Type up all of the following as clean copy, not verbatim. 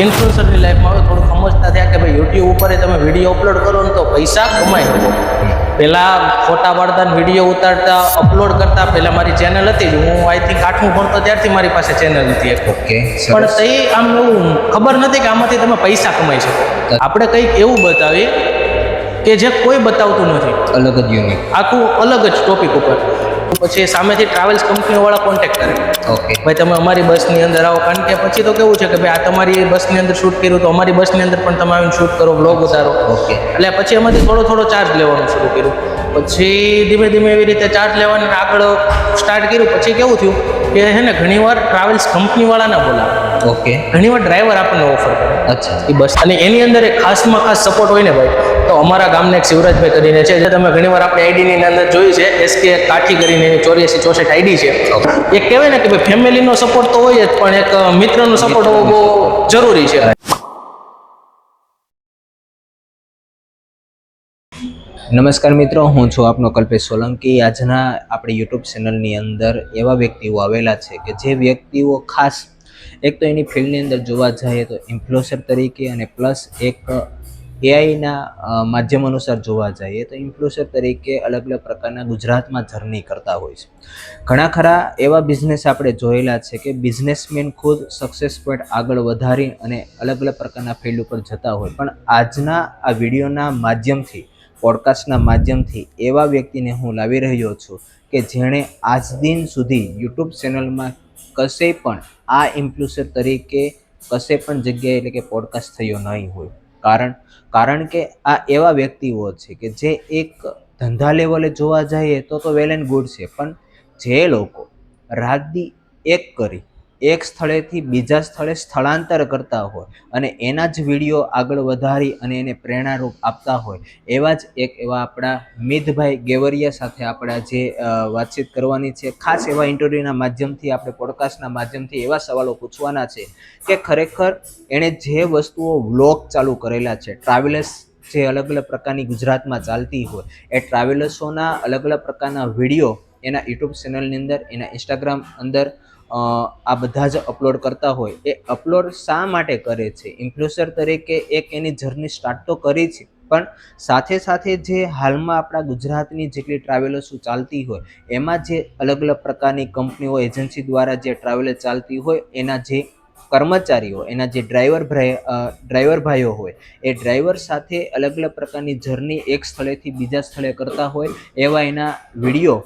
ઇન્ફ્લુએન્સરની લાઈફમાં હવે થોડું સમજતા થયા કે ભાઈ યુટ્યુબ ઉપર તમે વિડીયો અપલોડ કરો ને તો પૈસા કમાઈ શકો. પહેલાં ફોટા પાડતા ને વિડીયો ઉતારતા અપલોડ કરતા પહેલાં મારી ચેનલ હતી જ, હું આઈ થિંક 8મું ભણતો ત્યારથી મારી પાસે ચેનલ હતી એક. ઓકે, પણ તે આમ એવું ખબર નથી કે આમાંથી તમે પૈસા કમાઈ શકો. આપણે કંઈક એવું બતાવીએ કે જે કોઈ બતાવતું નથી, અલગ જ યુનિક. આખું અલગ જ ટોપિક ઉપર. પછી સામેથી ટ્રાવેલ્સ કંપનીવાળા કોન્ટેક્ટ કરે, ઓકે, ભાઈ તમે અમારી બસની અંદર આવો. કારણ કે પછી તો કેવું છે કે ભાઈ આ તમારી બસની અંદર શૂટ કર્યું તો અમારી બસની અંદર પણ તમે આવીને શૂટ કરો, બ્લોગ ઉતારો. ઓકે, એટલે પછી એમાંથી થોડો ચાર્જ લેવાનું શરૂ કર્યું. પછી ધીમે ધીમે એવી રીતે ચાર્જ લેવાનું આગળ સ્ટાર્ટ કર્યું. પછી કેવું થયું કે હે ને ઘણીવાર ટ્રાવેલ્સ કંપનીવાળાના બોલાવે, ઓકે, ઘણીવાર ડ્રાઈવર આપણને ઓફર કરે અચ્છા, એ બસ. અને એની અંદર એક ખાસમાં ખાસ સપોર્ટ હોય ને ભાઈ, તો અમારા ગામના એક શિવરાજભાઈ કરીને છે, જે તમે ઘણીવાર આપણી આઈડીની અંદર જોયું છે, SK કાઠી કરીને 8464 આઈડી છે. એક કહેવાય ને કે ભાઈ ફેમિલીનો સપોર્ટ તો હોય જ, પણ એક મિત્રનો સપોર્ટ હોવો બહુ જરૂરી છે. નમસ્કાર મિત્રો, હું છું આપનો કલ્પેશ સોલંકી. આજના આપણી યુટ્યુબ ચેનલની અંદર એવા વ્યક્તિઓ આવેલા છે કે જે વ્યક્તિઓ ખાસ એક તો એની ફિલ્ડની અંદર જોવા જઈએ તો ઇન્ફ્લુએન્સર તરીકે, અને પ્લસ એક એઆઈના માધ્યમ અનુસાર જોવા જઈએ તો ઇન્ફ્લુએન્સર તરીકે અલગ અલગ પ્રકારના ગુજરાતમાં જર્ની કરતા હોય છે. ઘણા ખરા એવા બિઝનેસ આપણે જોયેલા છે કે બિઝનેસમેન ખુદ સક્સેસ પોઈન્ટ આગળ વધારી અને અલગ અલગ પ્રકારના ફિલ્ડ ઉપર જતા હોય. પણ આજના આ વિડીયોના માધ્યમથી, પોડકાસ્ટના માધ્યમથી એવા વ્યક્તિને હું લાવી રહ્યો છું કે જેણે આજ દિન સુધી યુટ્યુબ ચેનલમાં કશે પણ આ ઇન્ફ્લુએન્સર તરીકે કશે પણ જગ્યાએ એટલે કે પોડકાસ્ટ થયો નહીં હોય. કારણ કે આ એવા વ્યક્તિઓ છે કે જે એક ધંધા લેવલે જોવા જઈએ તો વેલ એન્ડ ગુડ છે, પણ જે લોકો રાતદી એક કરી એક સ્થળેથી બીજા સ્થળે સ્થળાંતર કરતા હોય અને એના જ વિડીયો આગળ વધારી અને એને પ્રેરણારૂપ આપતા હોય, એવા આપણા મિતભાઈ ગેવરિયા સાથે આપણે જે વાતચીત કરવાની છે. ખાસ એવા ઇન્ટરવ્યૂના માધ્યમથી, આપણે પોડકાસ્ટના માધ્યમથી એવા સવાલો પૂછવાના છે કે ખરેખર એણે જે વસ્તુઓ વ્લોગ ચાલુ કરેલા છે, ટ્રાવેલર્સ જે અલગ અલગ પ્રકારની ગુજરાતમાં ચાલતી હોય, એ ટ્રાવેલર્સોના અલગ અલગ પ્રકારના વિડીયો એના યુટ્યુબ ચેનલની અંદર, એના ઇન્સ્ટાગ્રામ અંદર આ બધા જ અપલોડ કરતા હોય. એ અપલોડ શા માટે કરે છે? ઇન્ફ્લુએન્સર તરીકે એક એની જર્ની સ્ટાર્ટ તો કરી છે, પણ સાથે સાથે જે હાલમાં આપણા ગુજરાતની જેટલી ટ્રાવેલર્સો ચાલતી હોય એમાં જે અલગ અલગ પ્રકારની કંપનીઓ, એજન્સી દ્વારા જે ટ્રાવેલર ચાલતી હોય, એના જે કર્મચારીઓ, એના જે ડ્રાઈવર ભાઈઓ હોય, એ ડ્રાઈવર સાથે અલગ અલગ પ્રકારની જર્ની એક સ્થળેથી બીજા સ્થળે કરતા હોય, એવા એના વિડીયો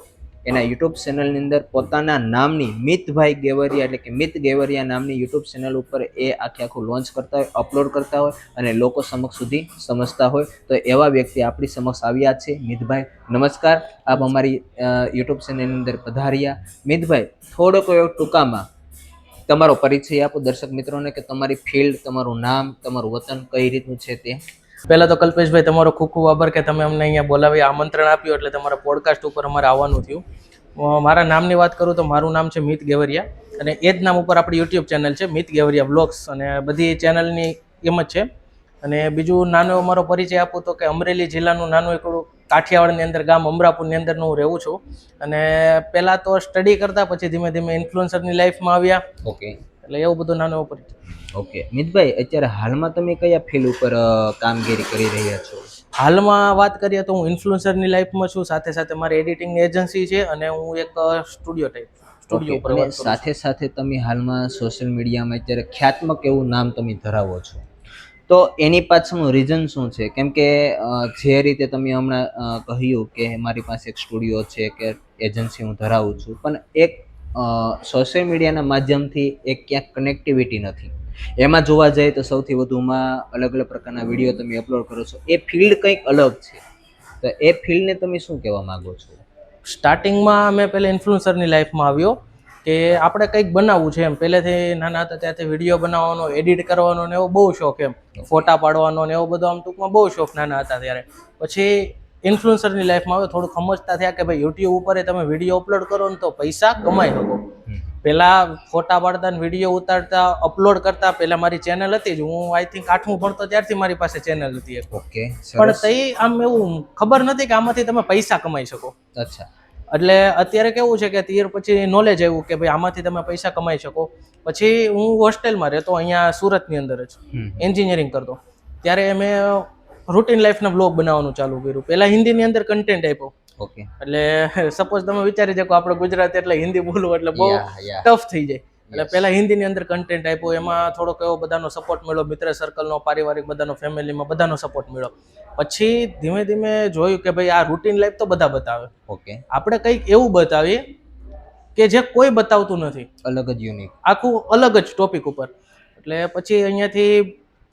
એના યુટ્યુબ ચેનલની અંદર પોતાના નામની મિતભાઈ ગેવરિયા એટલે કે મિત ગેવરિયા નામની યુટ્યુબ ચેનલ ઉપર એ આખું લોન્ચ કરતા હોય, અપલોડ કરતા હોય અને લોકો સમક્ષ સુધી સમજતા હોય. તો એવા વ્યક્તિ આપણી સમક્ષ આવ્યા છે. મિતભાઈ નમસ્કાર, આપ અમારી યુટ્યુબ ચેનલની અંદર પધાર્યા. મિતભાઈ, થોડોક એવો ટૂંકામાં તમારો પરિચય આપો દર્શક મિત્રોને, કે તમારી ફિલ્ડ, તમારું નામ, તમારું વતન કઈ રીતનું છે તે. પહેલાં તો કલ્પેશભાઈ તમારો ખૂબ ખૂબ આભાર કે તમે અમને અહીંયા બોલાવી, આમંત્રણ આપ્યું એટલે તમારા પોડકાસ્ટ ઉપર અમારે આવવાનું થયું. મારા નામની વાત કરું તો મારું નામ છે મિત ગેવરિયા, અને એ જ નામ ઉપર આપણી યુટ્યુબ ચેનલ છે મિત ગેવરિયા બ્લોગ્સ, અને બધી ચેનલની એમ જ છે. અને બીજું નાનો મારો પરિચય આપું તો કે અમરેલી જિલ્લાનું નાનું એકડું કાઠિયાવાડની અંદર ગામ અમરાપુરની અંદર હું રહું છું. અને પહેલાં તો સ્ટડી કરતા, પછી ધીમે ધીમે ઇન્ફ્લુએન્સરની લાઈફમાં આવ્યા. ઓકે, એટલે એવું બધું નાનો પરિચય. ઓકે મિતભાઈ, અત્યારે હાલમાં તમે કયા ફિલ્ડ ઉપર કામગીરી કરી રહ્યા છો? હાલમાં વાત કરીએ તો હું ઇન્ફ્લુએન્સરની લાઈફમાં છું, સાથે સાથે મારી એડિટિંગની એજન્સી છે, અને હું એક સ્ટુડિયો ઉપર વાત કરું. સાથે સાથે તમે હાલમાં સોશિયલ મીડિયામાં અત્યારે ખ્યાતમક એવું નામ તમે ધરાવો છો, તો એની પાછળનું રીઝન શું છે? કેમ કે જે રીતે તમે હમણાં કહ્યું કે મારી પાસે એક સ્ટુડિયો છે કે એજન્સી હું ધરાવું છું, પણ એક સોશિયલ મીડિયાના માધ્યમથી એક ક્યાંક કનેક્ટિવિટી નથી. એમાં જોવા જઈએ તો સૌથી વધુમાં અલગ અલગ પ્રકારના વિડીયો તમે અપલોડ કરો છો, એ ફિલ્ડ કંઈક અલગ છે. તો એ ફિલ્ડને તમે શું કહેવા માગો છો? સ્ટાર્ટિંગમાં મેં પહેલાં ઇન્ફ્લુએન્સરની લાઈફમાં આવ્યો કે આપણે કંઈક બનાવવું છે એમ. પહેલેથી નાના હતા ત્યાંથી વિડીયો બનાવવાનો, એડિટ કરવાનો ને એવો બહુ શોખ, એમ ફોટા પાડવાનો ને એવો બધો આમ ટૂંકમાં બહુ શોખ નાના હતા ત્યારે. પછી ઇન્ફ્લુએન્સરની લાઈફમાં આવે થોડુંક સમજતા થયા કે ભાઈ યુટ્યુબ ઉપર તમે વિડીયો અપલોડ કરો ને તો પૈસા કમાઈ શકો. પહેલાં ફોટા પાડતા ને વિડીયો ઉતારતા અપલોડ કરતા પહેલાં મારી ચેનલ હતી જ, હું આઈ થિંક 8મું ભણતો ત્યારથી મારી પાસે ચેનલ હતી એક. ઓકે, પણ તે આમ એવું ખબર નથી કે આમાંથી તમે પૈસા કમાઈ શકો. અચ્છા. એટલે અત્યારે કેવું છે કે ત્યાર પછી નોલેજ આવ્યું કે ભાઈ આમાંથી તમે પૈસા કમાઈ શકો. પછી હું હોસ્ટેલમાં રહેતો અહીંયા સુરતની અંદર જ એન્જિનિયરિંગ કરતો. ત્યારે મેં રૂટીન લાઈફના બ્લોગ બનાવવાનું ચાલુ કર્યું. પહેલા હિન્દીની અંદર કન્ટેન્ટ આપ્યો. ઓકે. એટલે સપોઝ તમે વિચારી શકો આપણે ગુજરાતી એટલે હિન્દી બોલવું એટલે બહુ ટફ થઈ જાય. એટલે પહેલા હિન્દીની અંદર કન્ટેન્ટ આપ્યો. એમાં થોડોક એવો બધાનો સપોર્ટ મળ્યો, મિત્ર સર્કલનો, પારિવારિક બધાનો, ફેમિલીમાં બધાનો સપોર્ટ મળ્યો. પછી ધીમે ધીમે જોયું કે ભાઈ આ રૂટીન લાઈફ તો બધા બતાવે, ઓકે, આપણે કંઈક એવું બતાવીએ કે જે કોઈ બતાવતું નથી, અલગ જ યુનિક, આખું અલગ જ ટોપિક ઉપર. એટલે પછી અહીંયાથી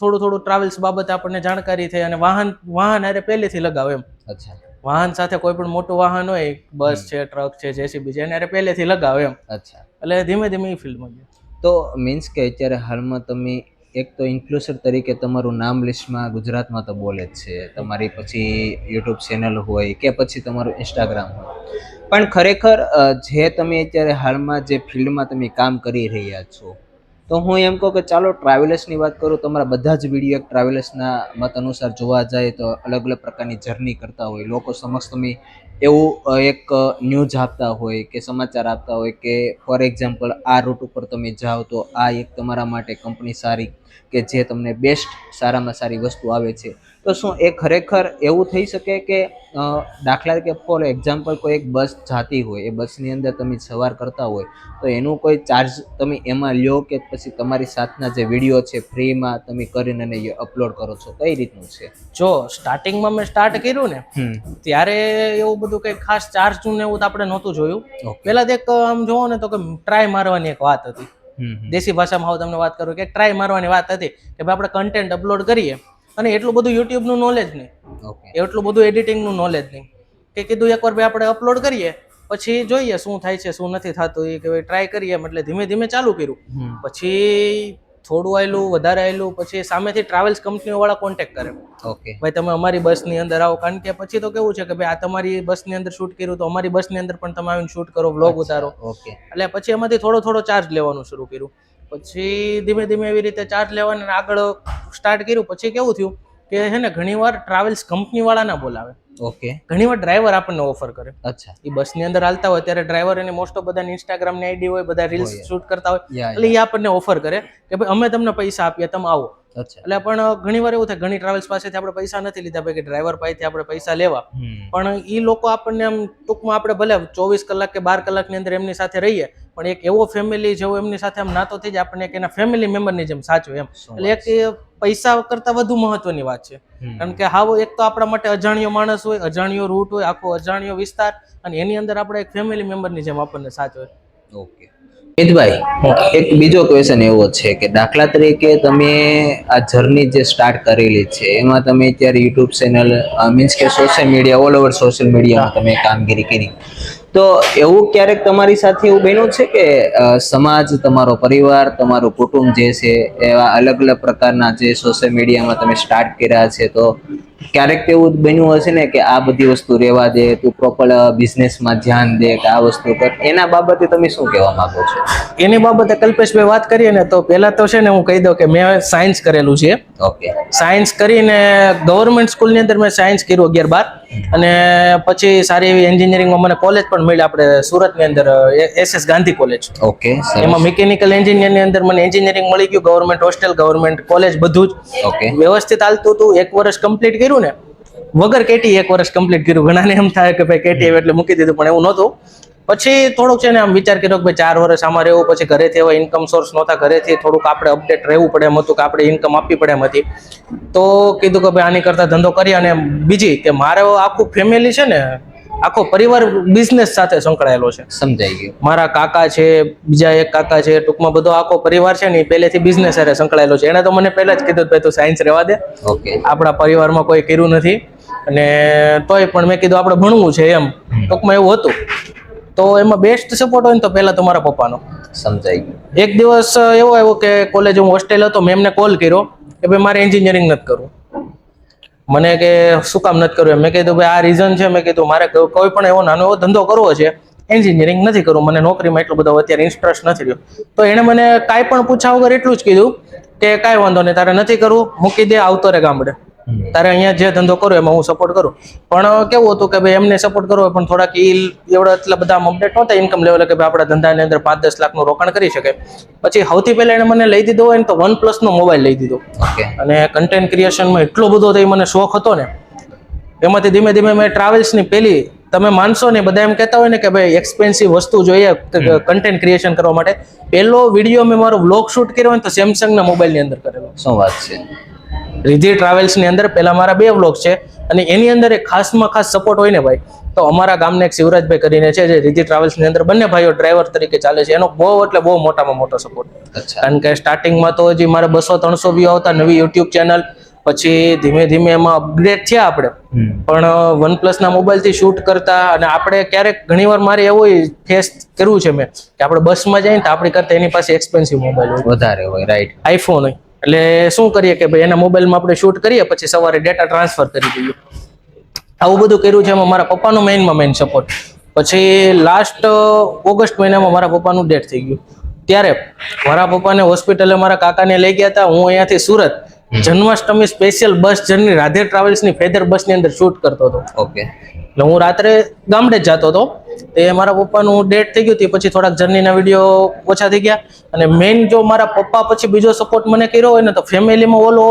થોડું થોડું ટ્રાવેલ્સ બાબતે આપણને જાણકારી થઈ અને વાહન અરે પહેલેથી લગાવ એમ. અચ્છા. વાહન સાથે કોઈ પણ મોટું વાહન હોય, બસ છે, ટ્રક છે, જેસીબી છે, એને અરે પહેલેથી લગાવ એમ. અચ્છા. એટલે ધીમે ધીમે એ ફિલ્ડમાં ગયો. તો મીન્સ કે અત્યારે હાલમાં તમે એક તો ઇન્ફ્લુએન્સર તરીકે તમારું નામ લિસ્ટમાં ગુજરાતમાં તો બોલે જ છે, તમારી પછી યુટ્યુબ ચેનલ હોય કે પછી તમારું ઇન્સ્ટાગ્રામ હોય, પણ ખરેખર જે તમે અત્યારે હાલમાં જે ફિલ્ડમાં તમે કામ કરી રહ્યા છો, તો હું એમ કહું કે ચાલો ટ્રાવેલર્સની વાત કરું, તમારા બધા જ વિડીયો એક ટ્રાવેલર્સના મત અનુસાર જોવા જાય તો અલગ અલગ પ્રકારની જર્ની કરતા હોય, લોકો સમક્ષ તમે એવું એક ન્યૂઝ આપતા હોય કે સમાચાર આપતા હોય કે ફોર એક્ઝામ્પલ આ રૂટ ઉપર તમે જાઓ તો આ એક તમારા માટે કંપની સારી કે જે તમને બેસ્ટ સારામાં સારી વસ્તુ આવે છે. તો શું એ ખરેખર એવું થઈ શકે કે દાખલા તરીકે ફોર એક્ઝામ્પલ કોઈ એક બસ જાતી હોય, એ બસની અંદર તમે સવાર કરતા હોય તો એનું કોઈ ચાર્જ તમે એમાં લ્યો કે પછી તમારી સાથના જે વિડીયો છે ફ્રીમાં તમે કરીને અપલોડ કરો છો, કઈ રીતનું છે? જો સ્ટાર્ટિંગમાં મેં સ્ટાર્ટ કર્યું ને ત્યારે એવું બધું કંઈ ખાસ ચાર્જનું ને એવું તો આપણે નહોતું જોયું. પહેલા તો એક આમ જોવો ને તો કે ટ્રાય મારવાની એક વાત હતી, દેશી ભાષામાં હું તમને વાત કરું કે ટ્રાય મારવાની વાત હતી કે ભાઈ આપણે કન્ટેન્ટ અપલોડ કરીએ અને એટલું બધું યુટ્યુબનું નોલેજ નહીં, એટલું બધું એડિટિંગનું નોલેજ નહીં, કે કીધું એકવાર ભાઈ આપણે અપલોડ કરીએ પછી જોઈએ શું થાય છે શું નથી થતું, એ કે ભાઈ ટ્રાય કરીએ. એટલે ધીમે ધીમે ચાલુ કર્યું. પછી થોડું આવેલું, વધારે આવેલું, પછી સામેથી ટ્રાવેલ્સ કંપનીઓ વાળા કોન્ટેક્ટ કરે, ઓકે ભાઈ તમે અમારી બસની અંદર આવો. કારણ કે પછી તો કેવું છે કે ભાઈ આ તમારી બસની અંદર શૂટ કર્યું તો અમારી બસની અંદર પણ તમે આવીને શૂટ કરો, વ્લોગ ઉતારો. એટલે પછી એમાંથી થોડો થોડો ચાર્જ લેવાનું શરૂ કર્યું. પછી ધીમે ધીમે એવી રીતે ચાર્જ લેવાને આગળ સ્ટાર્ટ કર્યું. પછી કેવું થયું કે છે ને ઘણીવાર ટ્રાવેલ્સ કંપની વાળા ના બોલાવે, ઓકે, ઘણીવાર ડ્રાઈવર આપણને ઓફર કરે. અચ્છા. એ બસની અંદર હાલતા હોય ત્યારે ડ્રાઈવર એની મોસ્ટ ઓફ બધાની ઇન્સ્ટાગ્રામની આઈડી હોય, બધા રીલ્સ શૂટ કરતા હોય, એટલે એ આપણને ઓફર કરે કે ભાઈ અમે તમને પૈસા આપીએ, તમે આવો. એટલે પણ ઘણીવાર એવું થાય, ઘણી ટ્રાવેલ્સ પાસેથી આપણે પૈસા નથી લીધા, ભાઈ કે ડ્રાઈવર પાસેથી આપણે પૈસા લેવા, પણ એ લોકો આપણને આમ ટૂંકમાં આપણે ભલે 24 કલાક કે 12 કલાકની અંદર એમની સાથે રહીએ, પણ એક એવો ફેમિલી જેવો એમની સાથે આમ નાતો થઈ જાય, આપણને એક એના ફેમિલી મેમ્બરની જેમ સાચું એમ. એટલે એક પૈસા કરતા વધુ મહત્વની વાત છે. કારણ કે હાવ એક તો આપણા માટે અજાણ્યો માણસ હોય, અજાણ્યો રૂટ હોય, આખો અજાણ્યો વિસ્તાર, અને એની અંદર આપણે એક ફેમિલી મેમ્બરની જેમ આપણને સાચવે. ઓકે મિતભાઈ, એક બીજો ક્વેશ્ચન એવો છે કે દાખલા તરીકે તમે આ જર્ની જે સ્ટાર્ટ કરેલી છે એમાં તમે અત્યારે યુટ્યુબ ચેનલ મીન્સ કે social media, all over social મીડિયામાં તમે કામગીરી કરી, તો એવું ક્યારેક તમારી સાથે એવું બન્યું છે કે સમાજ, તમારો પરિવાર, તમારું કુટુંબ જે છે એવા અલગ અલગ પ્રકારના જે સોશિયલ મીડિયામાં તમે સ્ટાર્ટ કર્યા છે, તો ક્યારેક એવું બન્યું હશે ને કે આ બધી વસ્તુ રહેવા દે, તું પ્રોપર બિઝનેસમાં ધ્યાન દે કે આ વસ્તુ કર, એના બાબતે તમે શું કહેવા માંગો છો? એની બાબતે કલ્પેશભાઈ વાત કરીએ ને તો પહેલા તો છે ને હું કહી દઉં કે મેં સાયન્સ કરેલું છે. ઓકે. સાયન્સ કરીને ગવર્મેન્ટ સ્કૂલની અંદર મેં સાયન્સ કર્યું 11-12, અને પછી સારી એવી એન્જિનિયરિંગમાં મને કોલેજ પણ મળી આપણે સુરતની અંદર, SS ગાંધી કોલેજ. ઓકે. એમાં મિકેનિકલ એન્જિનિયરની અંદર મને એન્જિનિયરિંગ મળી ગયું, ગવર્મેન્ટ હોસ્ટેલ, ગવર્મેન્ટ કોલેજ, બધું જ ઓકે વ્યવસ્થિત હાલતું હતું. 1 વર્ષ કમ્પ્લીટ કર્યું ને, વગર કેટી 1 વર્ષ કમ્પ્લીટ કર્યું. ઘણાને એમ થાય કે ભાઈ કેટી એટલે મૂકી દીધું, પણ એવું નહોતું. પછી થોડુંક છે ને આમ વિચાર કર્યો કે ભાઈ 4 વર્ષ આમાં રહેવું, પછી ઘરેથી એવા ઇન્કમ સોર્સ નહોતા, ઘરેથી થોડુંક આપણે અપડેટ રહેવું પડે એમ હતું કે આપણે ઇન્કમ આપવી પડે એમ હતી. તો કીધું કે ભાઈ આની કરતા ધંધો કરીએ. અને બીજી કે મારો આખું ફેમિલી છે ને, આખો પરિવાર બિઝનેસ સાથે સંકળાયેલો છે. સમજાઈ ગયું. મારા કાકા છે, બીજા એક કાકા છે, ટૂંકમાં બધો આખો પરિવાર છે ને એ પહેલેથી બિઝનેસ સાથે સંકળાયેલો છે. એને તો મને પહેલા જ કીધું ભાઈ તું સાયન્સ રહેવા દે, ઓકે, આપણા પરિવારમાં કોઈ કર્યું નથી. અને તોય પણ મેં કીધું આપણે ભણવું છે એમ, ટૂંકમાં એવું હતું. તો એમાં બેસ્ટ સપોર્ટ હોય ને તો પહેલા તો મારા પપ્પાનો. સમજાઈ ગયું. એક દિવસ એવો આવ્યો કે કોલેજ હું હોસ્ટેલ હતો, મેં એમને કોલ કર્યો કે ભાઈ મારે એન્જિનિયરિંગ નથી કરવું. મને કે શું કામ નથી કરવું? મેં કીધું ભાઈ આ રીઝન છે. મેં કીધું મારે કોઈ પણ એવો નાનો એવો ધંધો કરવો છે, એન્જિનિયરિંગ નથી કરવું, મને નોકરીમાં એટલો બધો અત્યારે ઇન્ટરેસ્ટ નથી રહ્યો. તો એણે મને કાંઈ પણ પૂછ્યા વગર એટલું જ કીધું કે કાંઈ વાંધો નહીં, તારે નથી કરવું, મૂકી દે, આવતો રે ગામડે. તારે અહીંયા જે ધંધો કરો એમાં હું સપોર્ટ કરું. પણ કેવું હતું કે ભાઈ એમને સપોર્ટ કરવો હોય પણ થોડાક એવડા એટલા બધા અપડેટ નહોતા ઇન્કમ લેવલ કે ભાઈ આપણા ધંધાની અંદર 5-10 લાખનું રોકાણ કરી શકે. પછી સૌથી પહેલા એને મને લઈ દીધો હોય ને તો OnePlus નો મોબાઈલ લઈ દીધો. અને કન્ટેન્ટ ક્રિએશનમાં એટલો બધો તો મને શોખ હતો ને, એમાંથી ધીમે ધીમે મેં ટ્રાવેલ્સની પેલી, તમે માનશો ને, બધા એમ કહેતા હોય ને કે ભાઈ એક્સપેન્સિવ વસ્તુ જોઈએ કન્ટેન્ટ ક્રિએશન કરવા માટે. પહેલો વિડીયો મેં મારો વ્લોગ શૂટ કર્યો હોય તો સેમસંગના મોબાઈલની અંદર કરેલો. શું વાત છે. રિધિ ટ્રાવેલ્સની અંદર પહેલા મારા 2 વ્લોગ છે અને એની અંદર એક ખાસમાં ખાસ સપોર્ટ હોય ને ભાઈ, તો અમારા ગામના એક શિવરાજભાઈ કરીને છે જે રિધિ ટ્રાવેલ્સની અંદર બંને ભાઈઓ ડ્રાઈવર તરીકે ચાલે છે. એનો બહુ એટલે બહુ મોટામાં મોટો સપોર્ટ. કારણ કે સ્ટાર્ટિંગમાં તો હજી મારે 200-300 વ્યૂ આવતા, નવી યુટ્યુબ ચેનલ, પછી ધીમે ધીમે એમાં અપગ્રેડ થયા આપણે. પણ OnePlus ના મોબાઈલ થી શૂટ કરતા, અને આપણે ક્યારેક ઘણીવાર મારે એવું ફેસ કર્યું છે મેં કે આપણે બસમાં જઈએ ને તો આપણી કરતા એની પાસે એક્સપેન્સિવ મોબાઈલ હોય, વધારે હોય, રાઈટ, આઈફોન હોય. એટલે શું કરીએ કે ભાઈ એના મોબાઈલમાં આપણે શૂટ કરીએ, પછી સવારે ડેટા ટ્રાન્સફર કરી દઈએ. આવું બધું કર્યું છે. એમાં મારા પપ્પાનો મેઇન સપોર્ટ. પછી લાસ્ટ ઓગસ્ટ મહિનામાં મારા પપ્પાનું ડેથ થઈ ગયું. ત્યારે મારા પપ્પાને હોસ્પિટલે મારા કાકાને લઈ ગયા હતા. હું અહીંયાથી સુરત જન્માષ્ટમી સ્પેશિયલ બસ જર્ની રાધે ટ્રાવેલ્સની ફેદર બસની અંદર શૂટ કરતો હતો. ઓકે. એટલે હું રાત્રે ગામડે જ જતો હતો. તે મારા પપ્પાનું ડેથ થઈ ગયું. તે પછી થોડાક જર્નીના વિડીયો ઓછા થઈ ગયા. અને મેઇન જો મારા પપ્પા પછી બીજો સપોર્ટ મને કર્યો હોય ને તો ફેમિલીમાં ઓલો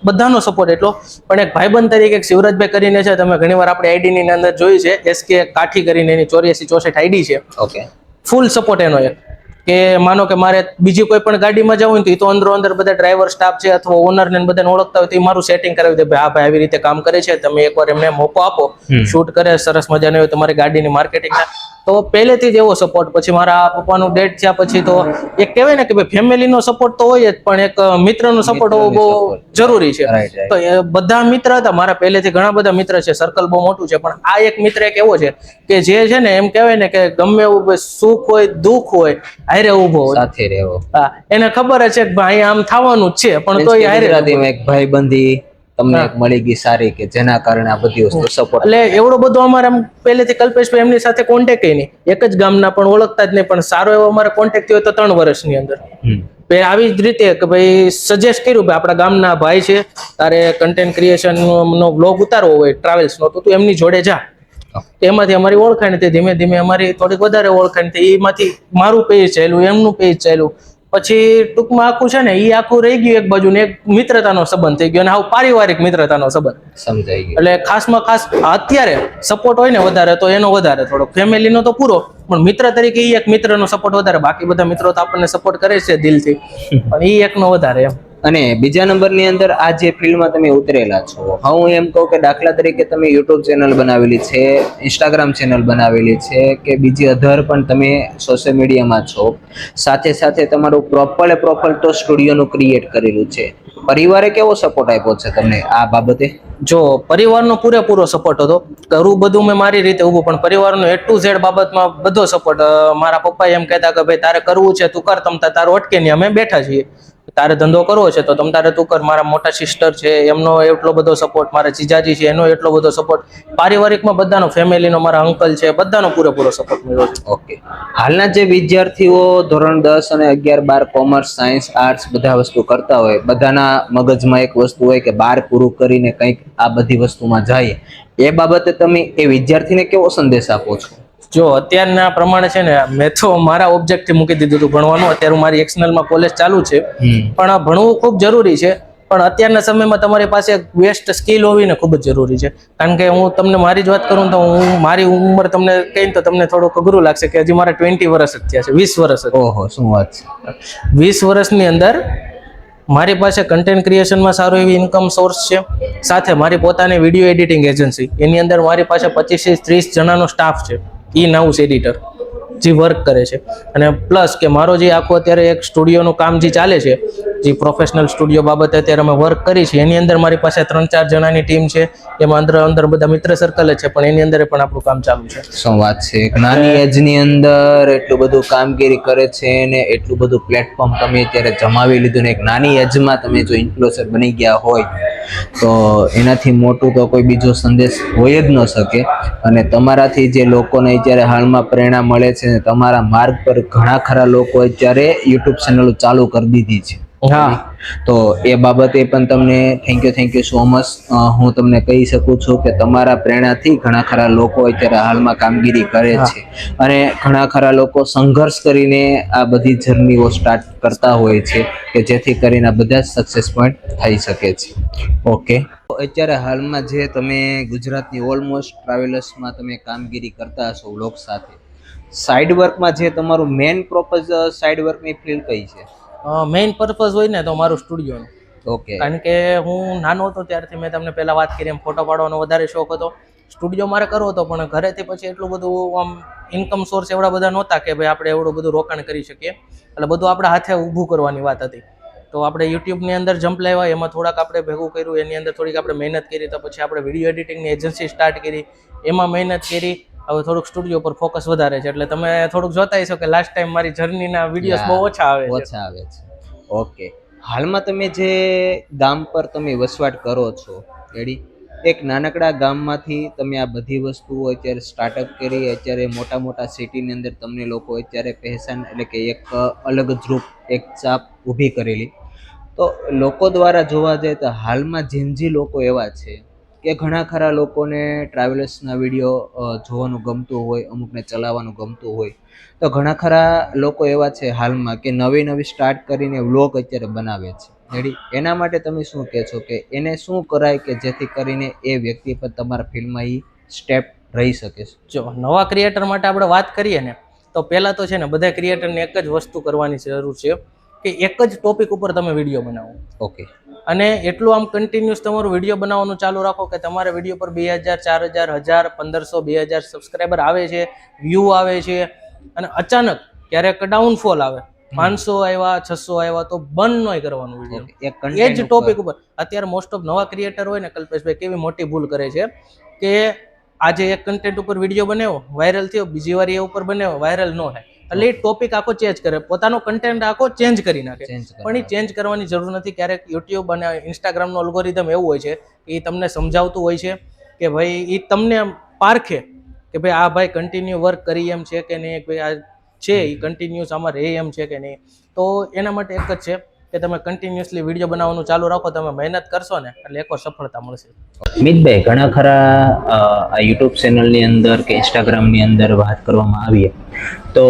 બધાનો સપોર્ટ એટલો. પણ એક ભાઈબંધ તરીકે એક શિવરાજભાઈ કરીને છે, તમે ઘણીવાર આપણે આઈડીની અંદર જોઈ છે, SK કાઠી કરીને એની 84-64 આઈડી છે. ઓકે. ફૂલ સપોર્ટ એનો એક. કે માનો કે મારે બીજી કોઈ પણ ગાડીમાં જવું હોય તો એ તો અંદરો અંદર બધા ડ્રાઈવર સ્ટાફ છે અથવા ઓનર ને બધાને ઓળખતા હોય તો એ મારું સેટિંગ કરાવી દે, ભાઈ આ ભાઈ આવી રીતે કામ કરે છે, તમે એકવાર એમને મોકો આપો, શૂટ કરે, સરસ મજાની હોય તમારી ગાડીની માર્કેટિંગ. તો પહેલેથી જ એવો સપોર્ટ. પછી મારા પપ્પાનું ડેથ થયા પછી તો એક કહેવાય ને કે ભાઈ ફેમિલીનો સપોર્ટ તો હોય જ, પણ એક મિત્રનો સપોર્ટ હોવો બહુ જરૂરી છે. તો એ બધા મિત્ર હતા મારા, પહેલેથી ઘણા બધા મિત્ર છે, સર્કલ બહુ મોટું છે. પણ આ એક મિત્ર એક એવો છે કે જે છે ને એમ કહેવાય ને કે ગમે એવું સુખ હોય દુઃખ હોય હારે ઉભો સાથે રહેવો. હા, એને ખબર છે કે ભાઈ આમ થવાનું જ છે, પણ તો એ હારે એક ભાઈબંધી તમને એક મળી ગઈ સારી, કે જેના કારણે આ બધી વસ્તુ સપોર્ટ. એટલે એવડો બધો અમારે આમ પહેલેથી કલ્પેશભાઈ એમની સાથે કોન્ટેક્ટ નહીં, એક જ ગામના પણ ઓળખતા જ નહીં, પણ સારો એવો અમારે કોન્ટેક્ટ થયો તો 3 વર્ષની અંદર. આવી જ રીતે કે ભાઈ સજેસ્ટ કર્યું ભાઈ આપણા ગામના ભાઈ છે, તારે કન્ટેન્ટ ક્રિએશન નો વ્લોગ ઉતારવો હોય ટ્રાવેલ્સ નો, તો તું એમની જોડે જા. એમાંથી અમારી ઓળખાણ થઈ, ધીમે ધીમે અમારી થોડીક વધારે ઓળખાણ થઈ. એમાંથી મારું પેજ ચાલ્યું, એમનું પેજ ચાલ્યું. પછી ટૂંકમાં આખું છે ને એ આખું રહી ગયું એક બાજુ ને એક મિત્રતાનો સંબંધ થઈ ગયો, અને આવું પારિવારિક મિત્રતાનો સંબંધ સમજાઈ ગયો. એટલે ખાસમાં ખાસ અત્યારે સપોર્ટ હોય ને વધારે તો એનો વધારે, થોડો ફેમિલીનો તો પૂરો, પણ મિત્ર તરીકે એ એક મિત્રનો સપોર્ટ વધારે. બાકી બધા મિત્રો તો આપણને સપોર્ટ કરે છે દિલથી, પણ એ એકનો વધારે એમ. અને બીજા નંબરની અંદર આ જે ફિલ્ડમાં તમે ઉતરેલા છો, હું એમ કહું કે દાખલા તરીકે તમે યુટ્યુબ ચેનલ બનાવેલી છે, ઇન્સ્ટાગ્રામ ચેનલ બનાવેલી છે, કે બીજી અધર પણ તમે સોશિયલ મીડિયામાં છો, સાથે સાથે તમારું પ્રોપર તો સ્ટુડિયોનું ક્રિએટ કરેલું છે. પરિવારે કેવો સપોર્ટ આપ્યો છે તમને આ બાબતે? જો પરિવારનો પૂરેપૂરો સપોર્ટ હતો. કરું બધું મેં મારી રીતે ઊભું, પણ પરિવારનો A to Z બાબતમાં બધો સપોર્ટ. મારા પપ્પા એમ કહેતા કે ભાઈ તારે કરવું છે તું કર, તારું અટકે નહીં, અમે બેઠા છીએ. તારે ધંધો કરવો છે તો તારે તું કર. મારા મોટા સિસ્ટર છે એમનો એટલો બધો સપોર્ટ, મારા જીજાજી છે એનો એટલો બધો સપોર્ટ, પારિવારિકમાં બધાનો, ફેમિલીનો, મારા અંકલ છે બધાનો પૂરેપૂરો સપોર્ટ મળ્યો છે. ઓકે. હાલના જે વિદ્યાર્થીઓ ધોરણ 10 અને 11, 12 કોમર્સ, સાયન્સ, આર્ટ્સ બધા વસ્તુ કરતા હોય, બધાના મગજમાં એક વસ્તુ હોય કે 12 પૂરું કરીને કંઈક આ બધી વસ્તુમાં જાય, એ બાબતે તમે એ વિદ્યાર્થીને કેવો સંદેશ આપો છો? જો અત્યારના પ્રમાણે છે ને, મેં તો મારા ઓબ્જેક્ટથી મૂકી દીધું હતું ભણવાનું. અત્યારે મારી એક્સનલમાં કોલેજ ચાલુ છે, પણ ભણવું ખૂબ જરૂરી છે. પણ અત્યારના સમયમાં તમારી પાસે બેસ્ટ સ્કિલ હોવી ને ખૂબ જ જરૂરી છે. કારણ કે હું તમને મારી જ વાત કરું તો મારી ઉંમર તમને કહીને તો તમને થોડુંક અઘરું લાગશે કે હજી મારા 20 વર્ષ જ થયા છે, 20 વર્ષ. ઓહો, શું વાત છે. 20 વર્ષની અંદર મારી પાસે કન્ટેન્ટ ક્રિએશનમાં સારો એવી ઇન્કમ સોર્સ છે. સાથે મારી પોતાની વિડીયો એડિટિંગ એજન્સી, એની અંદર મારી પાસે 25 થી 30 જણાનો સ્ટાફ છે, ઇન હાઉસ એડિટર જે વર્ક કરે છે. અને પ્લસ કે મારો જે આખો અત્યારે એક સ્ટુડિયોનું કામ જે ચાલે છે, જે પ્રોફેશનલ સ્ટુડિયો બાબતે અત્યારે અમે વર્ક કરી છે, એની અંદર મારી પાસે 3-4 જણાની ટીમ છે. એમાં અંદર બધા મિત્ર સર્કલ જ છે, પણ એની અંદર પણ આપણું કામ ચાલુ છે. શું વાત છે. નાની એજની અંદર એટલું બધું કામગીરી કરે છે ને એટલું બધું પ્લેટફોર્મ તમે અત્યારે જમાવી લીધું ને એક નાની એજમાં તમે જો ઇન્ફ્લુએન્સર બની ગયા હોય તો એનાથી મોટું તો કોઈ બીજો સંદેશ હોય જ ન શકે. અને તમારાથી જે લોકોને અત્યારે હાલમાં પ્રેરણા મળે છે, તમારા માર્ગ પર ઘણા ખરા લોકો અત્યારે યુટ્યુબ ચેનલો ચાલુ કરી દીધી છે. હા, તો એ બાબતે પણ તમને થેન્ક યુ સો મચ. હું તમને કહી શકું છું કે તમારા પ્રેરણાથી ઘણા ખરા લોકો અત્યારે હાલમાં કામગીરી કરે છે અને ઘણા ખરા લોકો સંઘર્ષ કરીને આ બધી જર્નીઓ સ્ટાર્ટ કરતા હોય છે કે જેથી કરીને આ બધા સક્સેસ પોઈન્ટ થઈ શકે છે. ઓકે, અત્યારે હાલમાં જે તમે ગુજરાતની ઓલમોસ્ટ ટ્રાવેલર્સમાં તમે કામગીરી કરતા હશો વ્લોગ સાથે, સાઈડ વર્કમાં જે તમારું મેઇન પ્રોપોઝ સાઈડ વર્કની ફિલ્ડ કઈ છે? મેઇન પર્પઝ હોય ને તો મારું સ્ટુડિયોનું. ઓકે, કારણ કે હું નાનો હતો ત્યારથી મેં તમને પહેલાં વાત કરી એમ ફોટો પાડવાનો વધારે શોખ હતો. સ્ટુડિયો મારે કરવો હતો પણ ઘરેથી પછી એટલું બધું આમ ઇન્કમ સોર્સ એવડા બધા નહોતા કે ભાઈ આપણે એવડું બધું રોકાણ કરી શકીએ. એટલે બધું આપણા હાથે ઊભું કરવાની વાત હતી. તો આપણે યુટ્યુબની અંદર જમ્પ લાવ્યા, એમાં થોડાક આપણે ભેગું કર્યું, એની અંદર થોડીક આપણે મહેનત કરી, તો પછી આપણે વિડીયો એડિટિંગની એજન્સી સ્ટાર્ટ કરી, એમાં મહેનત કરી. હવે થોડુંક સ્ટુડિયો પર ફોકસ વધારે છે એટલે તમે થોડુંક જોતા હશો કે લાસ્ટ ટાઈમ મારી જર્નીના વિડીયોઝ બહુ ઓછા આવે છે. ઓકે, હાલમાં તમે જે ગામ પર તમે વસવાટ કરો છો રેડી, એક નાનકડા ગામમાંથી તમે આ બધી વસ્તુઓ અત્યારે સ્ટાર્ટઅપ કરી, અત્યારે મોટા મોટા સિટીની અંદર તમને લોકો અત્યારે પહેચાન એટલે કે એક અલગ જ રૂપ, એક ચાપ ઊભી કરેલી. તો લોકો દ્વારા જોવા જાય તો હાલમાં જેનજી લોકો એવા છે કે ઘણા ખરા લોકોને ટ્રાવેલર્સના વિડીયો જોવાનું ગમતું હોય, અમુકને ચલાવવાનું ગમતું હોય, તો ઘણા ખરા લોકો એવા છે હાલમાં કે નવી સ્ટાર્ટ કરીને વ્લોગ અત્યારે બનાવે છે રેડી. એના માટે તમે શું કહેશો કે એને શું કરાય કે જેથી કરીને એ વ્યક્તિ પર તમારા ફિલ્મમાં એ સ્ટેપ રહી શકે છે? જો નવા ક્રિએટર માટે આપણે વાત કરીએ ને તો પહેલાં તો છે ને બધા ક્રિએટરને એક જ વસ્તુ કરવાની જરૂર છે કે એક જ ટોપિક ઉપર તમે વિડીયો બનાવો. ઓકે, અને એટલું આમ કન્ટિન્યુઅસ તમારું વિડીયો બનાવવાનું ચાલુ રાખો કે તમારા વિડીયો પર 2000, 4000, 1000, 1500, 2000 સબસ્ક્રાઈબર આવે છે, વ્યૂ આવે છે, અને અચાનક ક્યારેક ડાઉનફોલ આવે, 500 આવ્યા, 600 આવ્યા, તો બંધ નહીં કરવાનું વિડીયો એ જ ટોપિક ઉપર. અત્યારે મોસ્ટ ઓફ નવા ક્રિએટર હોય ને કલ્પેશભાઈ, કેવી મોટી ભૂલ કરે છે કે આજે એક કન્ટેન્ટ ઉપર વિડીયો બનાવ્યો, વાયરલ થયો, બીજી વાર એ ઉપર બનાવ્યો, વાયરલ ન થાય એટલે એ ટોપિક આખો ચેન્જ કરે, પોતાનો કન્ટેન્ટ આખો ચેન્જ કરી નાખે. પણ એ ચેન્જ કરવાની જરૂર નથી. ક્યારેક યુટ્યુબ અને ઇન્સ્ટાગ્રામનો અલ્ગોરિધમ એવું હોય છે કે એ તમને સમજાવતું હોય છે કે ભાઈ એ તમને પારખે કે ભાઈ આ ભાઈ કન્ટિન્યુ વર્ક કરી એમ છે કે નહીં, ભાઈ આ છે એ કન્ટિન્યુઅસ આમાં રહે એમ છે કે નહીં. તો એના માટે એક જ છે કે તમે કન્ટિન્યુઅસલી વિડીયો બનાવવાનું ચાલુ રાખો, તમે મહેનત કરશો ને એટલે એકવાર સફળતા મળશે. મિતભાઈ, ઘણા ખરા આ યુટ્યુબ ચેનલની અંદર કે ઇન્સ્ટાગ્રામની અંદર વાત કરવામાં આવીએ તો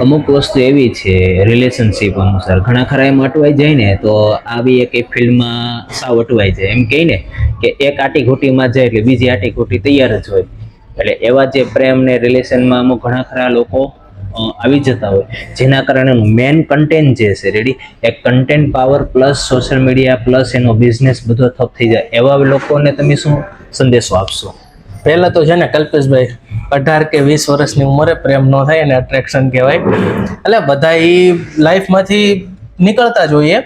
અમુક વસ્તુ એવી છે રિલેશનશિપ અનુસાર ઘણા ખરા એમ અટવાઈ જાય ને તો આવી એક ફિલ્મમાં સાવ અટવાઈ જાય. એમ કહી ને કે એક આટી ઘૂંટીમાં જાય એટલે બીજી આટી ઘૂંટી તૈયાર જ હોય. એટલે એવા જે પ્રેમ ને રિલેશનમાં અમુક ઘણા ખરા લોકો આવી જતા હોય, જેના કારણે મેન કન્ટેન્ટ જે છે રેડી, એ content power plus social media plus એનો બિઝનેસ બધો થપ થઈ જાય. એવા લોકોને તમે શું સંદેશો આપશો? પહેલા તો છે ને કલ્પેશભાઈ, 18 કે 20 વર્ષની ઉંમરે પ્રેમ ન થાય અને અટ્રેક્શન કહેવાય. એટલે બધા એ લાઈફમાંથી નીકળતા જોઈએ,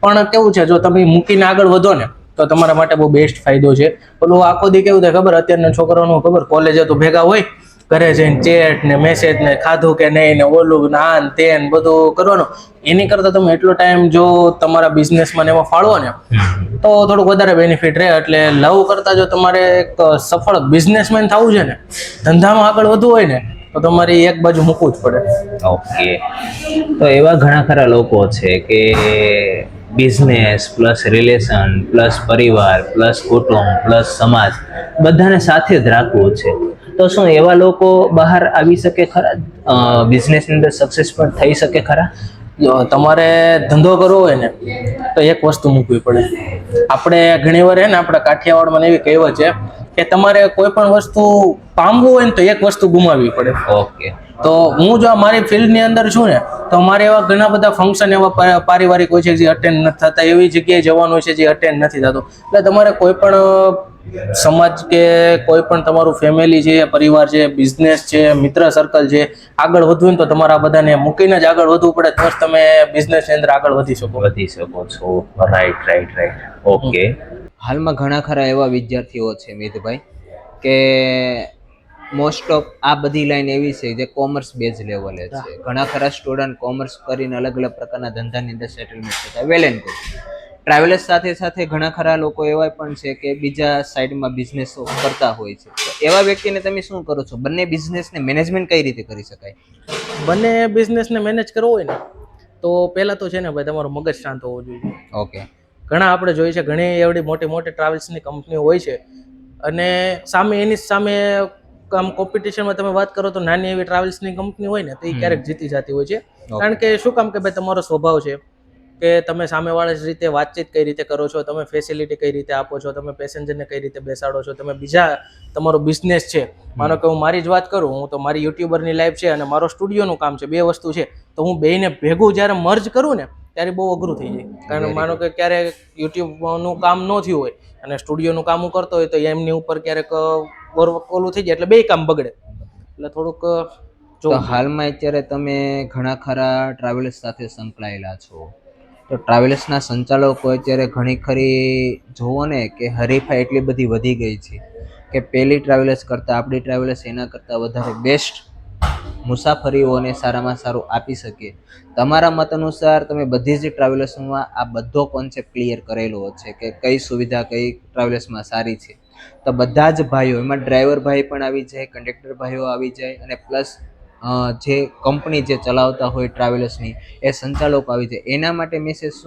પણ કેવું છે જો તમે મૂકીને આગળ વધો ને તો તમારા માટે બહુ બેસ્ટ ફાયદો છે. પેલું આખો દી કેવું થાય ખબર, અત્યારના છોકરાઓનું ખબર, કોલેજે તો ભેગા હોય, ઘરે જઈને ચેટ ને મેસેજ ને ખાધું કે નહીં ને ઓલું નાન તેન બધું કરવાનું. એની કરતાં તમે એટલો ટાઈમ જો તમારા બિઝનેસમાં એમાં ફાળવો ને તો થોડુંક વધારે બેનિફિટ રહે. એટલે લવ કરતાં જો તમારે એક સફળ બિઝનેસમેન થવું છે ને, ધંધામાં આગળ વધવું હોય ને, તો તમારે એક બાજુ મૂકવું જ પડે. ઓકે, તો એવા ઘણા ખરા લોકો છે કે બિઝનેસ પ્લસ રિલેશન પ્લસ પરિવાર પ્લસ કુટુંબ પ્લસ સમાજ બધાને સાથે જ રાખવું છે. તો શું એવા લોકો બહાર આવી શકે ખરા? બિઝનેસની અંદર સક્સેસ પણ થઈ શકે ખરા? તમારે ધંધો કરવો હોય ને તો એક વસ્તુ મૂકવી પડે. આપણે ઘણીવાર હે ને આપણા કાઠિયાવાડમાં એવી કહેવત છે કે તમારે કોઈ પણ વસ્તુ પામવું હોય ને તો એક વસ્તુ ગુમાવવી પડે. ઓકે, તો હું જો મારી ફિલ્ડની અંદર છું ને તો મારે એવા ઘણા બધા ફંક્શન એવા પારિવારિક હોય છે જે અટેન્ડ નથી થતા, એવી જગ્યાએ જવાનું હોય છે જે અટેન્ડ નથી થતું. એટલે તમારે કોઈ પણ સમાજ કે કોઈ પણ તમારું ફેમિલી છે, પરિવાર છે, બિઝનેસ છે, મિત્ર સર્કલ છે, આગળ વધવું ને તો તમારા બધાને મૂકીને જ આગળ વધવું પડે, તો જ તમે બિઝનેસની અંદર આગળ વધી શકો છો. રાઈટ. ઓકે, હાલમાં ઘણા ખરા એવા વિદ્યાર્થીઓ છે મિતભાઈ કે મોસ્ટ ઓફ આ બધી લાઈન એવી છે જે કોમર્સ બેઝ લેવલે છે. ઘણા ખરા સ્ટુડન્ટ કોમર્સ કરીને અલગ અલગ પ્રકારના ધંધાની અંદર સેટલમેન્ટ થતા, વેલ એન્ડ ગુડ. ટ્રાવેલર્સ સાથે ઘણા ખરા લોકો એવા પણ છે કે બીજા સાઈડમાં બિઝનેસ કરતા હોય છે. તો એવા વ્યક્તિને તમે શું કરો છો? બંને બિઝનેસને મેનેજમેન્ટ કઈ રીતે કરી શકાય? બંને બિઝનેસને મેનેજ કરવો હોય ને તો પહેલાં તો છે ને ભાઈ તમારું મગજ શાંત હોવું જોઈએ. ઓકે. ઘણા આપણે જોઈએ છે ઘણી એવડી મોટી મોટી ટ્રાવેલ્સની કંપનીઓ હોય છે અને સામે એની સામે આમ કોમ્પિટિશનમાં તમે વાત કરો તો નાની એવી ટ્રાવેલ્સની કંપની હોય ને તો એ ક્યારેક જીતી જતી હોય છે. કારણ કે શું કામ કે ભાઈ તમારો સ્વભાવ છે કે તમે સામેવાળા રીતે વાતચીત કઈ રીતે કરો છો, તમે ફેસિલિટી કઈ રીતે આપો છો, તમે પેસેન્જરને કઈ રીતે બેસાડો છો, તમે બીજા તમારો બિઝનેસ છે. માનો કે હું મારી જ વાત કરું, હું તો મારી યુટ્યુબરની લાઈફ છે અને મારો સ્ટુડિયોનું કામ છે, બે વસ્તુ છે. તો હું બેયને ભેગું જ્યારે મર્જ કરું ને ત્યારે બહુ અઘરું થઈ જાય. કારણ માનો કે ક્યારેક યુટ્યુબનું કામ ન થયું હોય અને સ્ટુડિયોનું કામ હું કરતો હોય તો એમની ઉપર ક્યારેક ઓલું થઈ જાય એટલે બે કામ બગડે. એટલે થોડુંક તો હાલમાં અત્યારે તમે ઘણા ખરા ટ્રાવેલ્સ સાથે સંકળાયેલા છો, તો ટ્રાવેલ્સના સંચાલકો અત્યારે ઘણી ખરી જોવો ને કે હરીફાઈ એટલી બધી વધી ગઈ છે કે પહેલી ટ્રાવેલ્સ કરતાં આપણી ટ્રાવેલ્સ એના કરતાં વધારે બેસ્ટ મુસાફરીઓને સારામાં સારું આપી શકીએ. તમારા મત અનુસાર તમે બધી જ ટ્રાવેલ્સમાં આ બધો કોન્સેપ્ટ ક્લિયર કરેલો છે કે કઈ સુવિધા કઈ ટ્રાવેલ્સમાં સારી છે. તો બધા જ ભાઈઓ, એમાં ડ્રાઈવર ભાઈ પણ આવી જાય, કંડક્ટર ભાઈઓ આવી જાય અને પ્લસ જે કંપની જે ચલાવતા હોય ટ્રાવેલ્સની એ સંચાલકો આવી જાય. એના માટે મેસેજ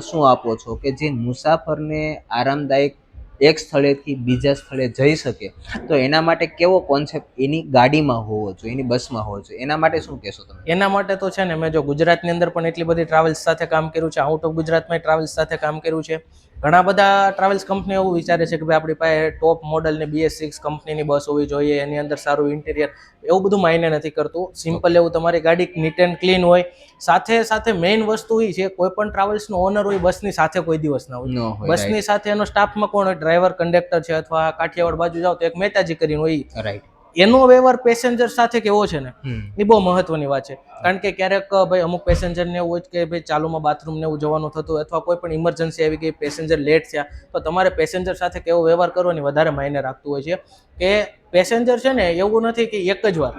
શું આપો છો કે જે મુસાફરને આરામદાયક એક સ્થળેથી બીજા સ્થળે જઈ શકે, તો એના માટે કેવો કોન્સેપ્ટ એની ગાડીમાં હોવો જોઈએ, એની બસમાં હોવો જોઈએ, એના માટે શું કહેશો તમે? એના માટે તો છે ને મેં જો ગુજરાતની અંદર પણ એટલી બધી ટ્રાવેલ્સ સાથે કામ કર્યું છે, આઉટ ઓફ ગુજરાતમાં ટ્રાવેલ્સ સાથે કામ કર્યું છે. ઘણા બધા ટ્રાવેલ્સ કંપની એવું વિચારે છે કે ભાઈ આપણી પાસે ટોપ મોડલની BS6 કંપનીની બસ હોવી જોઈએ, એની અંદર સારું ઇન્ટિરિયર, એવું બધું માયને નથી કરતું. સિમ્પલ એવું તમારી ગાડી નીટ એન્ડ ક્લીન હોય. સાથે સાથે મેઇન વસ્તુ એ છે કોઈ પણ ટ્રાવેલ્સનો ઓનર હોય બસની સાથે કોઈ દિવસ ના હોય. બસની સાથે એનો સ્ટાફમાં કોણ હોય? ડ્રાઈવર, કંડક્ટર છે, અથવા કાઠિયાવાડ બાજુ જાઓ તો એક મહેતાજી કરીને હોય. રાઈટ. એનો વ્યવહાર પેસેન્જર સાથે કેવો છે ને એ બહુ મહત્વની વાત છે. કારણ કે ક્યારેક ભાઈ અમુક પેસેન્જરને એવું હોય કે ભાઈ ચાલુમાં બાથરૂમ ને એવું જવાનું થતું હોય અથવા કોઈ પણ ઇમરજન્સી આવી ગઈ, પેસેન્જર લેટ થયા, તો તમારે પેસેન્જર સાથે કેવો વ્યવહાર કરવાની વધારે માયને રાખતું હોય છે. કે પેસેન્જર છે ને એવું નથી કે એક જ વાર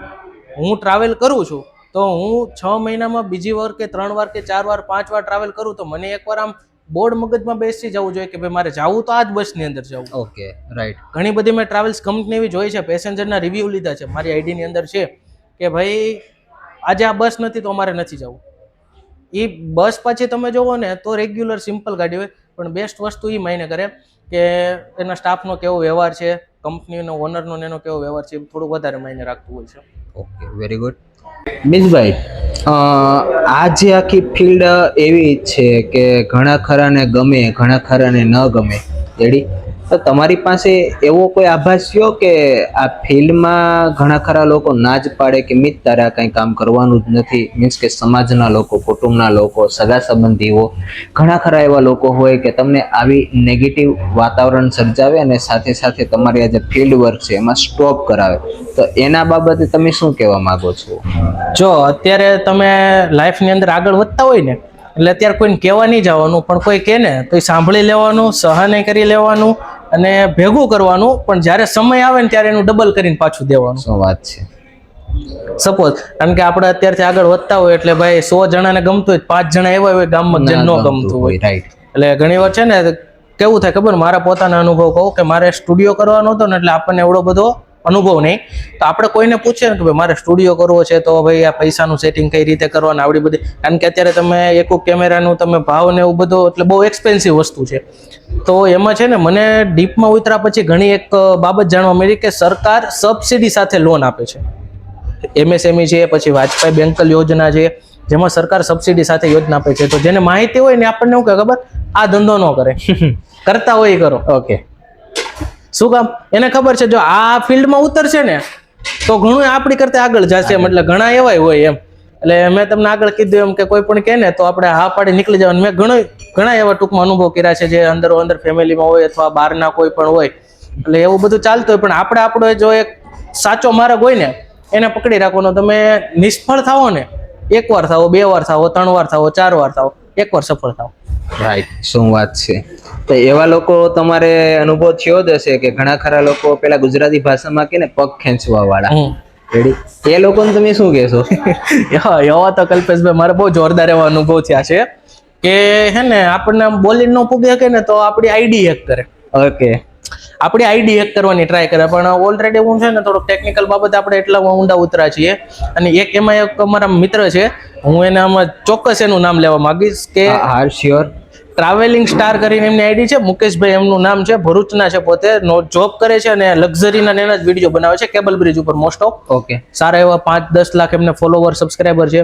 હું ટ્રાવેલ કરું છું તો હું 6 મહિનામાં બીજી વાર કે 3 વાર કે 4 વાર 5 વાર ટ્રાવેલ કરું તો મને એકવાર આમ બોર્ડ મગજમાં બેસી જવું જોઈએ કે ભાઈ મારે જવું તો આ જ બસની અંદર જવું. Okay, right. ઘણી બધી મેં ટ્રાવેલ્સ કંપની એવી જોઈ છે, પેસેન્જરના રિવ્યૂ લીધા છે, મારી આઈડીની અંદર છે કે ભાઈ આજે આ બસ નથી તો અમારે નથી જવું. એ બસ પાછી તમે જોવો ને તો રેગ્યુલર સિમ્પલ ગાડી હોય, પણ બેસ્ટ વસ્તુ એ માયને કરે કે એના સ્ટાફનો કેવો વ્યવહાર છે, કંપનીનો ઓનરનો એનો કેવો વ્યવહાર છે, થોડું વધારે માયને રાખતું હોય છે. Okay, very good. મિસભાઈ, આ જે આખી ફિલ્ડ એવી છે કે ઘણા ખરાને ગમે, ઘણા ખરાને ન ગમે, રેડી? તો તમારી પાસે એવો કોઈ આભાસ થયો કે આ ફિલ્ડમાં ઘણા ખરા લોકો ના જ પાડે કે મિત તારે આ કંઈ કામ કરવાનું જ નથી, મીન્સ કે સમાજના લોકો, કુટુંબના લોકો, સગા સંબંધીઓ, ઘણા ખરા એવા લોકો હોય કે તમને આવી નેગેટિવ વાતાવરણ સર્જાવે અને સાથે સાથે તમારી આ જે ફિલ્ડ વર્ક છે એમાં સ્ટોપ કરાવે, તો એના બાબતે તમે શું કહેવા માંગો છો? જો અત્યારે તમે લાઈફની અંદર આગળ વધતા હોય ને એટલે અત્યારે કોઈને કહેવા નહીં જવાનું, પણ કોઈ કહે ને તો એ સાંભળી લેવાનું, સહન કરી લેવાનું અને ભેગું કરવાનું, પણ જ્યારે સમય આવે ને ત્યારે એનું ડબલ કરીને પાછું દેવાનું. શું વાત છે. સપોઝ કારણ કે આપણે અત્યારથી આગળ વધતા હોય એટલે ભાઈ 100 જણાને ગમતું હોય, 5 જણા એવા હોય ગામમાં જેને ન ગમતું હોય. રાઈટ. એટલે ઘણી વાર છે ને કેવું થાય ખબર, મારા પોતાના અનુભવ કહું કે મારે સ્ટુડિયો કરવાનો હતો ને એટલે આપણને એવડો બધો અનુભવ નહીં, તો આપણે કોઈને પૂછીએ ને કે ભાઈ મારે સ્ટુડિયો કરવો છે તો ભાઈ આ પૈસાનું સેટિંગ કઈ રીતે કરવાનું, આવડી બધી, કારણ કે અત્યારે તમે એક કેમેરાનું તમે ભાવ ને એવું બધું એટલે બહુ એક્સપેન્સિવ વસ્તુ છે. તો એમાં છે ને મને ડીપમાં ઉતર્યા પછી ઘણી એક બાબત જાણવા મળી કે સરકાર સબસિડી સાથે લોન આપે છે. MSME છે, પછી વાજપેયી બેંકલ યોજના છે, જેમાં સરકાર સબસિડી સાથે યોજના આપે છે. તો જેને માહિતી હોય ને આપણને શું કે ખબર, આ ધંધો ન કરે, કરતા હોય કરો. ઓકે. શું કામ? એને ખબર છે જો આ ફિલ્ડમાં ઉતરશે ને તો ઘણું આપણી કરતા આગળ જશે, એટલે ઘણા એવાય હોય એમ. એટલે મેં તમને આગળ કીધું એમ કે કોઈ પણ કહે ને તો આપણે હા પાડી નીકળી જવાનું. મેં ઘણા એવા ટૂંકમાં અનુભવ કર્યા છે જે અંદર ફેમિલીમાં હોય અથવા બહારના કોઈ પણ હોય, એટલે એવું બધું ચાલતું હોય, પણ આપણે આપણો જો એક સાચો માર્ગ હોય ને એને પકડી રાખવાનો. તમે નિષ્ફળ થાવો ને, 1 વાર થાવો, 2 વાર થાવો, 3 વાર થાવો, 4 વાર થાવો, 1 વાર સફળ થાવો. રાઈટ. શું વાત છે. તો એવા લોકો તમારે અનુભવ થયો જ હશે કે ઘણા ખરા લોકો પેલા ગુજરાતી ભાષામાં કે ને પગ ખેંચવા વાળા, રેડી? એ લોકોને તમે શું કહેશો? એવા તો કલ્પેશભાઈ મારે બહુ જોરદાર એવા અનુભવ થયા છે કે હે ને આપણને બોલી ન પૂગે કે ને તો આપણી આઈડી હેક કરે. ઓકે. આપણી આઈડી હેક કરવાની ટ્રાય કરે, પણ ઓલરેડી હું છે ને થોડોક ટેકનિકલ બાબતે આપણે એટલા ઊંડા ઉતરા છીએ. અને એમાં એક અમારા મિત્ર છે, હું એને આમાં ચોક્કસ એનું નામ લેવા માંગીશ કે હા શ્યોર. ટ્રાવેલિંગ સ્ટાર કરીને એમની આઈડી છે, મુકેશભાઈ એમનું નામ છે, ભરૂચના છે, પોતે જોબ કરે છે અને લક્ઝરીના એના જ વિડીયો બનાવે છે કેબલ બ્રિજ ઉપર મોસ્ટ ઓફ. ઓકે. સારા એવા 5-10 લાખ એમને ફોલોવર સબસ્ક્રાઈબર છે.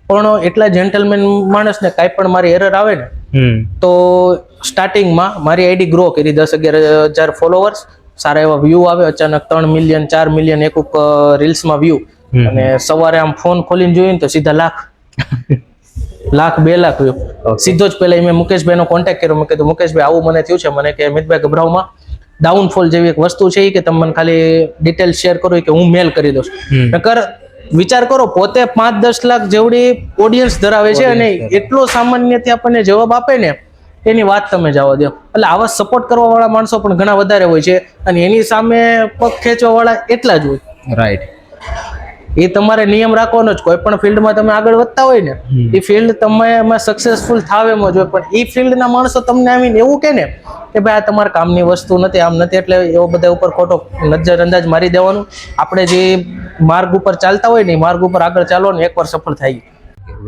પણ એટલા જેન્ટલમેન માણસને કાંઈ પણ મારી એરર આવે ને તો સ્ટાર્ટિંગમાં મારી આઈડી ગ્રો કરી 10-11 હજાર ફોલોવર્સ, સારા એવા વ્યૂ આવે, અચાનક 3 મિલિયન 4 મિલિયન એક રીલ્સમાં વ્યૂ, અને સવારે આમ ફોન ખોલીને જોઈએ ને તો સીધા લાખ 2 લાખ વ્યૂ. સીધો જ પહેલા મેં મુકેશભાઈનો કોન્ટેક્ટ કર્યો, મેં કીધું મુકેશભાઈ આવું મને થયું છે, મને કે અમિતભાઈ ગભરાવમાં, ડાઉનફોલ જેવી એક વસ્તુ છે કે તમે મને ખાલી ડિટેલ્સ શેર કરો કે હું મેલ કરી દઉં. નકર વિચાર કરો, પોતે 5-10 લાખ જેવડી ઓડિયન્સ ધરાવે છે અને એટલો સામાન્યથી આપણને જવાબ આપે ને, એની વાત તમે જવા દો. એટલે આવા સપોર્ટ કરવા વાળા માણસો પણ ઘણા વધારે હોય છે અને એની સામે પગ ખેંચવા વાળા એટલા જ હોય. રાઈટ. એ તમારે નિયમ રાખવાનો જ, કોઈ પણ ફિલ્ડમાં તમે આગળ વધતા હોય ને, એ ફિલ્ડ તમે એમાં સક્સેસફુલ થાવ એમ જ હોય, પણ એ ફિલ્ડના માણસો તમને આવીને એવું કહે ને કે ભાઈ આ તમારા કામની વસ્તુ નથી, આમ નથી, એટલે એવો બધા ઉપર ખોટો નજર અંદાજ મારી દેવાનું. આપણે જે માર્ગ ઉપર ચાલતા હોય ને, એ માર્ગ ઉપર આગળ ચાલો ને, એકવાર સફળ થાય.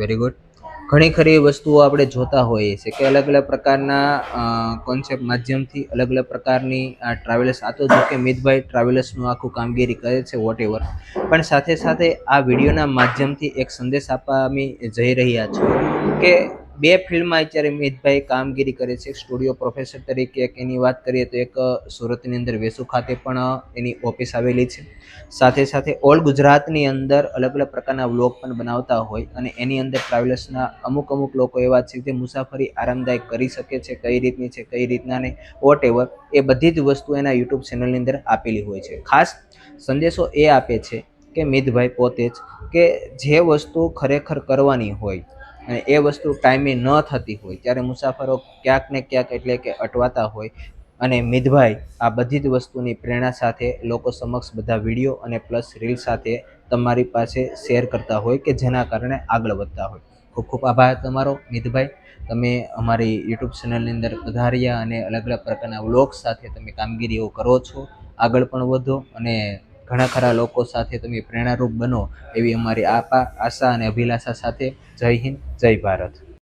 Very good. ઘણી ખરી વસ્તુઓ આપણે જોતા હોઈએ છીએ કે અલગ અલગ પ્રકારના કોન્સેપ્ટ માધ્યમથી અલગ અલગ પ્રકારની ટ્રાવેલર્સ, આ તો જો કે મિતભાઈ ટ્રાવેલર્સનું આખું કામગીરી કરે છે વોટ એવર, પણ સાથે સાથે આ વિડીયોના માધ્યમથી એક સંદેશ આપવા અમે જઈ રહ્યા છીએ કે 2 ફિલ્ડમાં અત્યારે મિતભાઈ કામગીરી કરે છે. સ્ટુડિયો પ્રોફેસર તરીકે એક એની વાત કરીએ તો એક સુરતની અંદર વેસુ ખાતે પણ એની ઓફિસ આવેલી છે. સાથે સાથે ઓલ ગુજરાતની અંદર અલગ અલગ પ્રકારના વ્લોગ પણ બનાવતા હોય અને એની અંદર ટ્રાવેલર્સના અમુક લોકો એવા છે જે મુસાફરી આરામદાયક કરી શકે છે, કઈ રીતની છે, કઈ રીતના નહીં, વોટ એવર, એ બધી જ વસ્તુ એના યુટ્યુબ ચેનલની અંદર આપેલી હોય છે. ખાસ સંદેશો એ આપે છે કે મિતભાઈ પોતે જ કે જે વસ્તુ ખરેખર કરવાની હોય અને એ વસ્તુ ટાઈમે ન થતી હોય ત્યારે મુસાફરો ક્યાંક ને ક્યાંક એટલે કે અટવાતા હોય, અને મિતભાઈ આ બધી જ વસ્તુની પ્રેરણા સાથે લોકો સમક્ષ બધા વિડીયો અને પ્લસ રીલ સાથે તમારી પાસે શેર કરતા હોય કે જેના કારણે આગળ વધતા હોય. ખૂબ ખૂબ આભાર તમારો મિતભાઈ, તમે અમારી યુટ્યુબ ચેનલની અંદર પધાર્યા અને અલગ અલગ પ્રકારના વ્લોગ્સ સાથે તમે કામગીરી એવું કરો છો. આગળ પણ વધો અને ઘણા ખરા લોકો સાથે તમે પ્રેરણારૂપ બનો એવી અમારી આશા અને અભિલાષા સાથે. જય હિન્દ, જય ભારત.